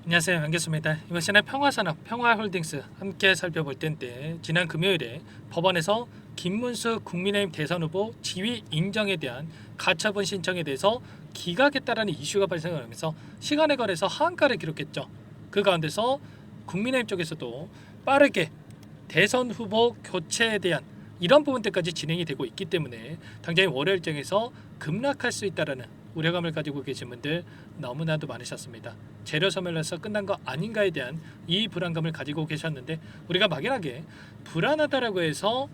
안녕하세요, 반갑습니다. 이번 시간에 평화산업, 평화홀딩스 함께 살펴볼 텐데, 지난 금요일에 법원에서 김문수 국민의힘 대선 후보 지위 인정에 대한 가처분 신청에 대해서 기각했다라는 이슈가 발생을 하면서 시간에 걸해서 하한가를 기록했죠. 그 가운데서 국민의힘 쪽에서도 빠르게 대선 후보 교체에 대한 이런 부분들까지 진행이 되고 있기 때문에 당장의 월요일장에서 급락할 수 있다라는 우려감을 가지고 계신 분들 너무나도 많으셨습니다. 재료 소멸해서 끝난 거 아닌가에 대한 이 불안감을 가지고 계셨는데, 우리가 막연하게 불안하다라고 해서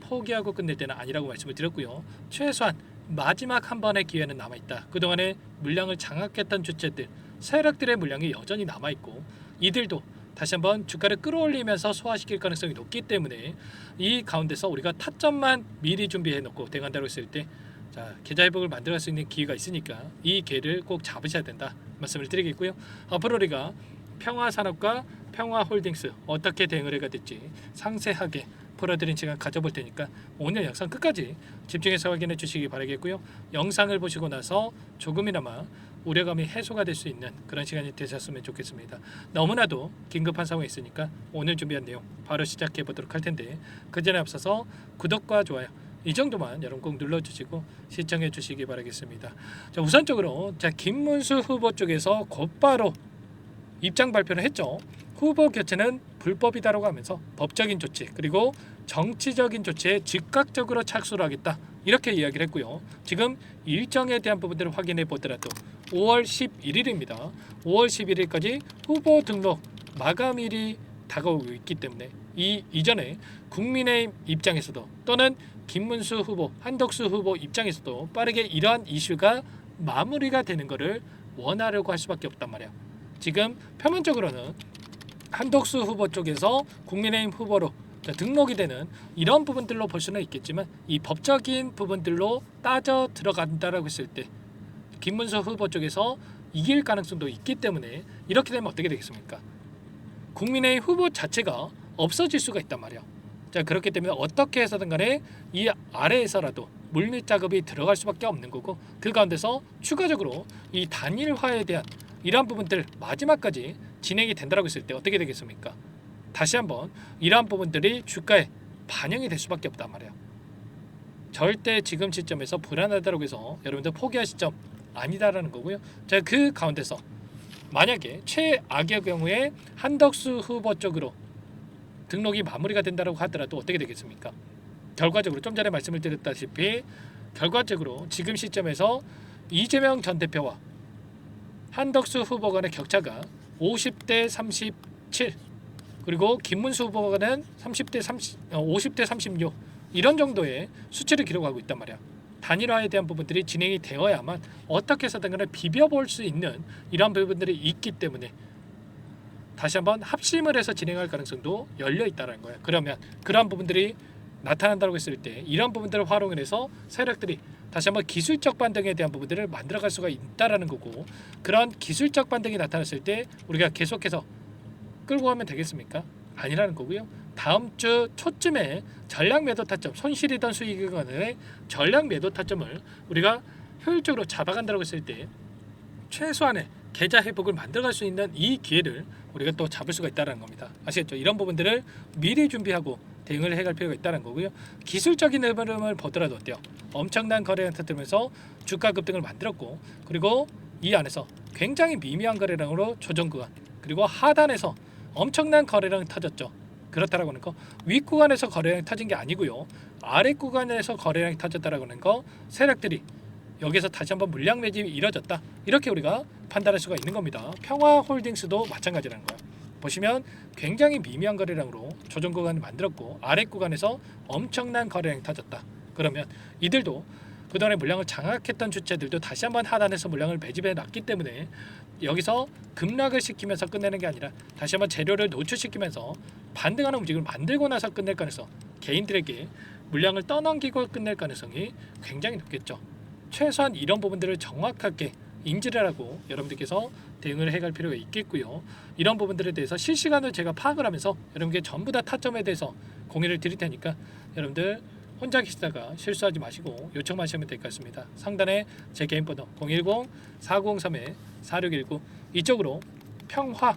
포기하고 끝낼 때는 아니라고 말씀을 드렸고요. 최소한 마지막 한 번의 기회는 남아있다. 그동안에 물량을 장악했던 주체들, 세력들의 물량이 여전히 남아있고, 이들도 다시 한번 주가를 끌어올리면서 소화시킬 가능성이 높기 때문에 이 가운데서 우리가 타점만 미리 준비해 놓고 대응한다고 했을 때, 계좌 회복을 만들어갈 수 있는 기회가 있으니까 이 기회를 꼭 잡으셔야 된다 말씀을 드리겠고요. 앞으로 우리가 평화산업과 평화홀딩스 어떻게 대응을 해야 될지 상세하게 풀어드린 시간 가져볼 테니까 오늘 영상 끝까지 집중해서 확인해 주시기 바라겠고요. 영상을 보시고 나서 조금이나마 우려감이 해소가 될 수 있는 그런 시간이 되셨으면 좋겠습니다. 너무나도 긴급한 상황이 있으니까 오늘 준비한 내용 바로 시작해 보도록 할 텐데, 그 전에 앞서서 구독과 좋아요 이 정도만 여러분 꼭 눌러주시고 시청해 주시기 바라겠습니다. 우선적으로 김문수 후보 쪽에서 곧바로 입장 발표를 했죠. 후보 교체는 불법이다라고 하면서 법적인 조치 그리고 정치적인 조치에 즉각적으로 착수를 하겠다 이렇게 이야기를 했고요. 지금 일정에 대한 부분들을 확인해 보더라도 5월 11일입니다. 5월 11일까지 후보 등록 마감일이 다가오고 있기 때문에 이 이전에 국민의힘 입장에서도 또는 김문수 후보, 한덕수 후보 입장에서도 빠르게 이러한 이슈가 마무리가 되는 것을 원하려고 할 수밖에 없단 말이야. 지금 표면적으로는 한덕수 후보 쪽에서 국민의힘 후보로 등록이 되는 이런 부분들로 볼 수는 있겠지만, 이 법적인 부분들로 따져 들어간다라고 했을 때 김문수 후보 쪽에서 이길 가능성도 있기 때문에 이렇게 되면 어떻게 되겠습니까? 국민의힘 후보 자체가 없어질 수가 있단 말이야. 그렇기 때문에 어떻게 해서든 간에 이 아래에서라도 물밑 작업이 들어갈 수밖에 없는 거고, 그 가운데서 추가적으로 이 단일화에 대한 이러한 부분들 마지막까지 진행이 된다고 했을 때 어떻게 되겠습니까? 다시 한번 이러한 부분들이 주가에 반영이 될 수밖에 없단 말이에요. 절대 지금 시점에서 불안하다고 해서 여러분들 포기할 시점 아니다라는 거고요. 그 가운데서 만약에 최악의 경우에 한덕수 후보 쪽으로 등록이 마무리가 된다고 하더라도 어떻게 되겠습니까? 결과적으로 좀 전에 말씀을 드렸다시피 결과적으로 지금 시점에서 이재명 전 대표와 한덕수 후보 간의 격차가 50대 37, 그리고 김문수 후보 간은 50대 36 이런 정도의 수치를 기록하고 있단 말이야. 단일화에 대한 부분들이 진행이 되어야만 어떻게 해서든 간에 비벼볼 수 있는 이런 부분들이 있기 때문에 다시 한번 합심을 해서 진행할 가능성도 열려 있다는 거예요. 그러면 그러한 부분들이 나타난다고 했을 때 이런 부분들을 활용을 해서 세력들이 다시 한번 기술적 반등에 대한 부분들을 만들어갈 수가 있다라는 거고, 그런 기술적 반등이 나타났을 때 우리가 계속해서 끌고 가면 되겠습니까? 아니라는 거고요. 다음 주 초쯤에 전략 매도 타점, 손실이던 수익의 전략 매도 타점을 우리가 효율적으로 잡아간다고 했을 때 최소한의 계좌 회복을 만들어갈 수 있는 이 기회를 우리가 또 잡을 수가 있다는 겁니다. 아시겠죠? 이런 부분들을 미리 준비하고 대응을 해갈 필요가 있다는 거고요. 기술적인 흐름을 보더라도 어때요? 엄청난 거래량 터뜨리면서 주가 급등을 만들었고, 그리고 이 안에서 굉장히 미미한 거래량으로 조정 구간, 그리고 하단에서 엄청난 거래량이 터졌죠. 그렇다라고 하는 거, 윗 구간에서 거래량이 터진 게 아니고요. 아래 구간에서 거래량이 터졌다라고 하는 거, 세력들이 여기서 다시 한번 물량 매집이 이뤄졌다 이렇게 우리가 판단할 수가 있는 겁니다. 평화홀딩스도 마찬가지라는 거예요. 보시면 굉장히 미미한 거래량으로 조정 구간을 만들었고 아래 구간에서 엄청난 거래량이 터졌다. 그러면 이들도 그동안에 물량을 장악했던 주체들도 다시 한번 하단에서 물량을 매집해 놨기 때문에 여기서 급락을 시키면서 끝내는 게 아니라 다시 한번 재료를 노출시키면서 반등하는 움직임을 만들고 나서 끝낼 가능성, 개인들에게 물량을 떠넘기고 끝낼 가능성이 굉장히 높겠죠. 최소한 이런 부분들을 정확하게 인지를 하고 여러분들께서 대응을 해갈 필요가 있겠고요. 이런 부분들에 대해서 실시간으로 제가 파악을 하면서 여러분께 전부 다 타점에 대해서 공유를 드릴 테니까 여러분들 혼자 계시다가 실수하지 마시고 요청만 하시면 될 것 같습니다. 상단에 제 개인 번호 010-403-4619 이쪽으로 평화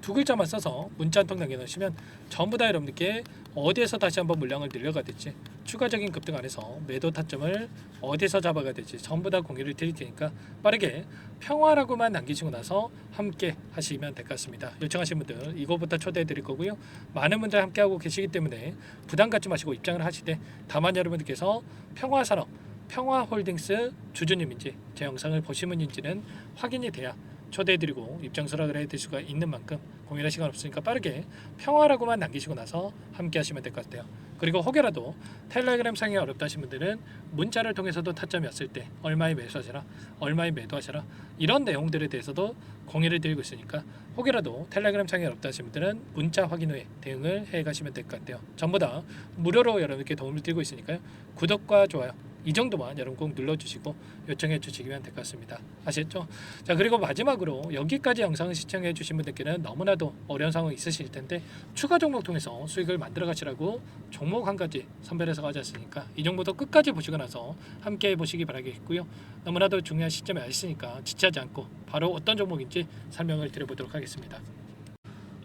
두 글자만 써서 문자 한 통 남겨놓으시면 전부 다 여러분들께 어디에서 다시 한번 물량을 늘려가 될지, 추가적인 급등 안에서 매도 타점을 어디서 잡아가 될지 전부 다 공유를 드릴 테니까 빠르게 평화라고만 남기시고 나서 함께 하시면 될 것 같습니다. 요청하신 분들 이거부터 초대해 드릴 거고요. 많은 분들 함께 하고 계시기 때문에 부담 갖지 마시고 입장을 하시되, 다만 여러분들께서 평화산업, 평화홀딩스 주주님인지 제 영상을 보신 분인지는 확인이 돼야 초대해드리고 입장 수락을 해드릴 수가 있는 만큼 공유할 시간 없으니까 빠르게 평화라고만 남기시고 나서 함께 하시면 될 것 같아요. 그리고 혹여라도 텔레그램 상이 어렵다 하신 분들은 문자를 통해서도 타점이 왔을 때 얼마에 매수하시라, 얼마에 매도하시라, 이런 내용들에 대해서도 공유를 드리고 있으니까 혹여라도 텔레그램 상이 어렵다 하신 분들은 문자 확인 후에 대응을 해 가시면 될 것 같아요. 전부 다 무료로 여러분께 도움을 드리고 있으니까요. 구독과 좋아요 이 정도만 여러분 꼭 눌러주시고 요청해 주시면 될 것 같습니다. 아시겠죠? 자, 그리고 마지막으로 여기까지 영상을 시청해 주신 분들께는 너무나도 어려운 상황이 있으실 텐데 추가 종목 통해서 수익을 만들어 가시라고 종목 한 가지 선별해서 가져왔으니까 이 정보도 끝까지 보시고 나서 함께 해보시기 바라겠고요. 너무나도 중요한 시점에 와 있으니까 지체하지 않고 바로 어떤 종목인지 설명을 드려보도록 하겠습니다.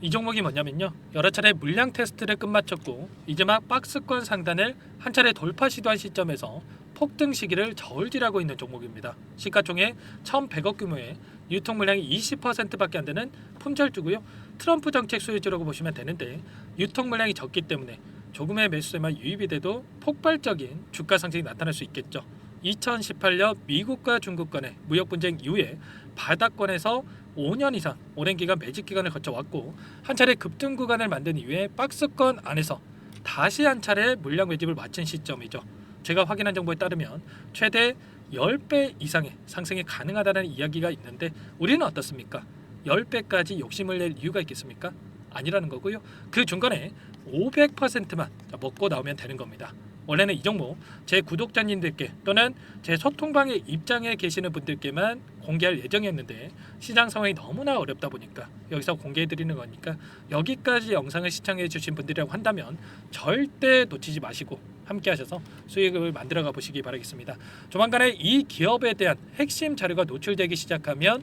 이 종목이 뭐냐면요, 여러 차례 물량 테스트를 끝마쳤고 이제 막 박스권 상단을 한 차례 돌파 시도한 시점에서 폭등 시기를 저울질하고 있는 종목입니다. 시가총액 1,100억 규모의 유통 물량이 20%밖에 안 되는 품절주고요. 트럼프 정책 수혜주라고 보시면 되는데, 유통 물량이 적기 때문에 조금의 매수세만 유입이 돼도 폭발적인 주가 상승이 나타날 수 있겠죠. 2018년 미국과 중국 간의 무역 분쟁 이후에 바닥권에서 5년 이상 오랜 기간 매집 기간을 거쳐왔고, 한 차례 급등 구간을 만든 이후에 박스권 안에서 다시 한 차례 물량 매집을 마친 시점이죠. 제가 확인한 정보에 따르면 최대 10배 이상의 상승이 가능하다는 이야기가 있는데, 우리는 어떻습니까? 10배까지 욕심을 낼 이유가 있겠습니까? 아니라는 거고요. 그 중간에 500%만 먹고 나오면 되는 겁니다. 원래는 이 종목 제 구독자님들께 또는 제 소통방에 입장해 계시는 분들께만 공개할 예정이었는데, 시장 상황이 너무나 어렵다 보니까 여기서 공개해 드리는 거니까 여기까지 영상을 시청해 주신 분들이라고 한다면 절대 놓치지 마시고 함께 하셔서 수익을 만들어 가 보시기 바라겠습니다. 조만간에 이 기업에 대한 핵심 자료가 노출되기 시작하면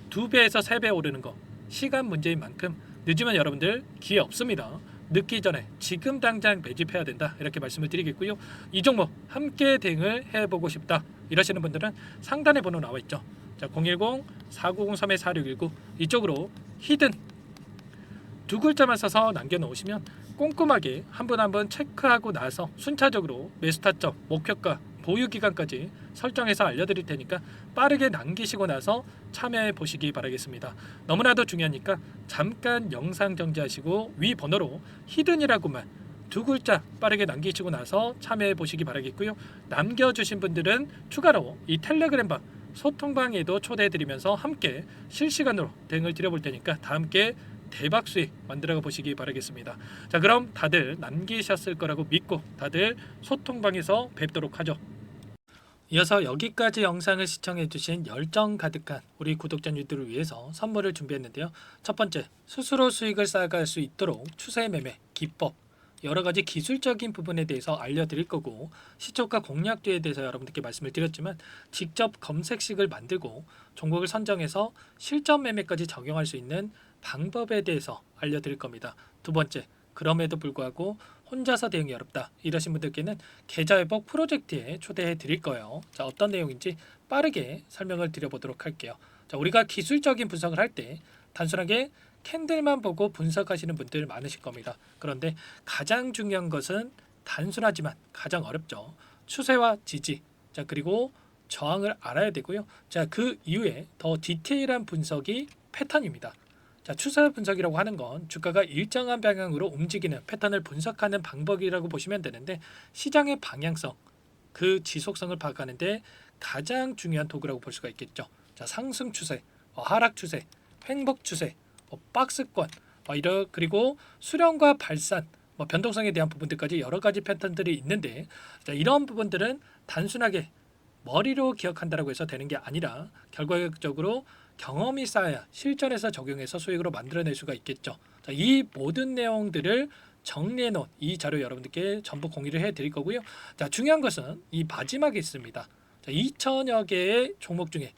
2배에서 3배 오르는 거 시간 문제인 만큼 늦으면 여러분들 기회 없습니다. 늦기 전에 지금 당장 매집해야 된다, 이렇게 말씀을 드리겠고요. 이 종목 함께 대응을 해보고 싶다 이러시는 분들은 상단에 번호 나와 있죠. 자, 010-4903-4619 이쪽으로 히든 두 글자만 써서 남겨놓으시면 꼼꼼하게 한 분 한 분 체크하고 나서 순차적으로 매수 타점, 목표가, 보유 기간까지 설정해서 알려드릴 테니까 빠르게 남기시고 나서 참여해 보시기 바라겠습니다. 너무나도 중요하니까 잠깐 영상 정지하시고 위 번호로 히든이라고만 두 글자 빠르게 남기시고 나서 참여해 보시기 바라겠고요. 남겨주신 분들은 추가로 이 텔레그램방 소통방에도 초대해 드리면서 함께 실시간으로 대응을 드려볼 테니까 다 함께 대박 수익 만들어 보시기 바라겠습니다. 자, 그럼 다들 남기셨을 거라고 믿고 다들 소통방에서 뵙도록 하죠. 이어서 여기까지 영상을 시청해 주신 열정 가득한 우리 구독자님들을 위해서 선물을 준비했는데요. 첫 번째, 스스로 수익을 쌓아갈 수 있도록 추세 매매 기법, 여러 가지 기술적인 부분에 대해서 알려드릴 거고, 시초가 공략도에 대해서 여러분들께 말씀을 드렸지만 직접 검색식을 만들고 종목을 선정해서 실전 매매까지 적용할 수 있는 방법에 대해서 알려드릴 겁니다. 두 번째, 그럼에도 불구하고 혼자서 대응이 어렵다 이러신 분들께는 계좌회복 프로젝트에 초대해 드릴 거예요. 자, 어떤 내용인지 빠르게 설명을 드려보도록 할게요. 자, 우리가 기술적인 분석을 할 때 단순하게 캔들만 보고 분석하시는 분들 많으실 겁니다. 그런데 가장 중요한 것은 단순하지만 가장 어렵죠. 추세와 지지, 자, 그리고 저항을 알아야 되고요. 자, 그 이후에 더 디테일한 분석이 패턴입니다. 자, 추세 분석이라고 하는 건 주가가 일정한 방향으로 움직이는 패턴을 분석하는 방법이라고 보시면 되는데, 시장의 방향성, 그 지속성을 파악하는데 가장 중요한 도구라고 볼 수가 있겠죠. 자, 상승 추세, 하락 추세, 횡복 추세, 박스권, 그리고 수렴과 발산, 변동성에 대한 부분들까지 여러 가지 패턴들이 있는데, 자, 이런 부분들은 단순하게 머리로 기억한다라고 해서 되는 게 아니라 결과적으로 경험이 쌓아야 실전에서 적용해서 수익으로 만들어낼 수가 있겠죠. 자, 이 모든 내용들을 정리해 놓은 이 자료 여러분들께 전부 공유를 해 드릴 거고요. 자, 중요한 것은 이 마지막에 있습니다. 자, 2,000여 개의 종목 중에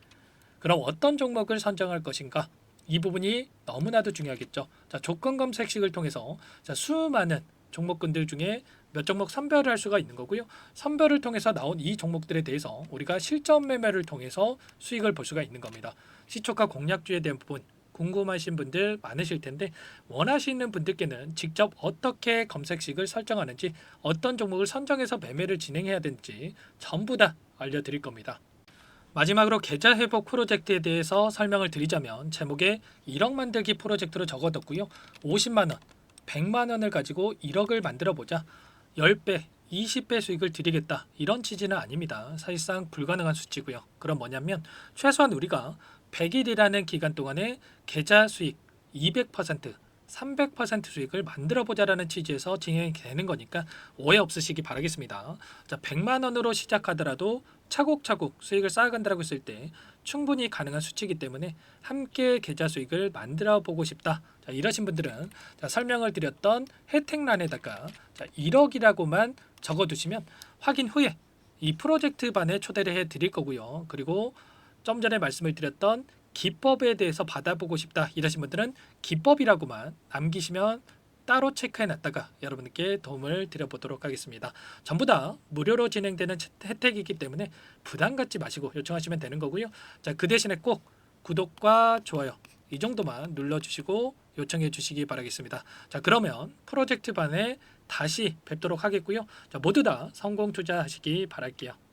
그럼 어떤 종목을 선정할 것인가? 이 부분이 너무나도 중요하겠죠. 자, 조건 검색식을 통해서 자, 수많은 종목군들 중에 몇 종목 선별을 할 수가 있는 거고요. 선별을 통해서 나온 이 종목들에 대해서 우리가 실전 매매를 통해서 수익을 볼 수가 있는 겁니다. 시초가 공략주에 대한 부분 궁금하신 분들 많으실 텐데 원하시는 분들께는 직접 어떻게 검색식을 설정하는지 어떤 종목을 선정해서 매매를 진행해야 되는지 전부 다 알려드릴 겁니다. 마지막으로 계좌 회복 프로젝트에 대해서 설명을 드리자면 제목에 1억 만들기 프로젝트로 적어뒀고요. 50만 원, 100만 원을 가지고 1억을 만들어 보자. 10배, 20배 수익을 드리겠다. 이런 취지는 아닙니다. 사실상 불가능한 수치고요. 그럼 뭐냐면 최소한 우리가 100일이라는 기간 동안에 계좌 수익 200%, 300% 수익을 만들어 보자라는 취지에서 진행이 되는 거니까 오해 없으시기 바라겠습니다. 자, 100만 원으로 시작하더라도 차곡차곡 수익을 쌓아간다고 했을 때 충분히 가능한 수치이기 때문에 함께 계좌 수익을 만들어 보고 싶다. 자, 이러신 분들은 자, 설명을 드렸던 혜택란에다가 자, 1억이라고만 적어두시면 확인 후에 이 프로젝트 반에 초대를 해 드릴 거고요. 그리고 좀 전에 말씀을 드렸던 기법에 대해서 받아보고 싶다 이러신 분들은 기법이라고만 남기시면 따로 체크해 놨다가 여러분께 도움을 드려보도록 하겠습니다. 전부 다 무료로 진행되는 혜택이기 때문에 부담 갖지 마시고 요청하시면 되는 거고요. 자, 그 대신에 꼭 구독과 좋아요 이 정도만 눌러주시고 요청해 주시기 바라겠습니다. 자, 그러면 프로젝트 반에 다시 뵙도록 하겠고요. 자, 모두 다 성공 투자하시기 바랄게요.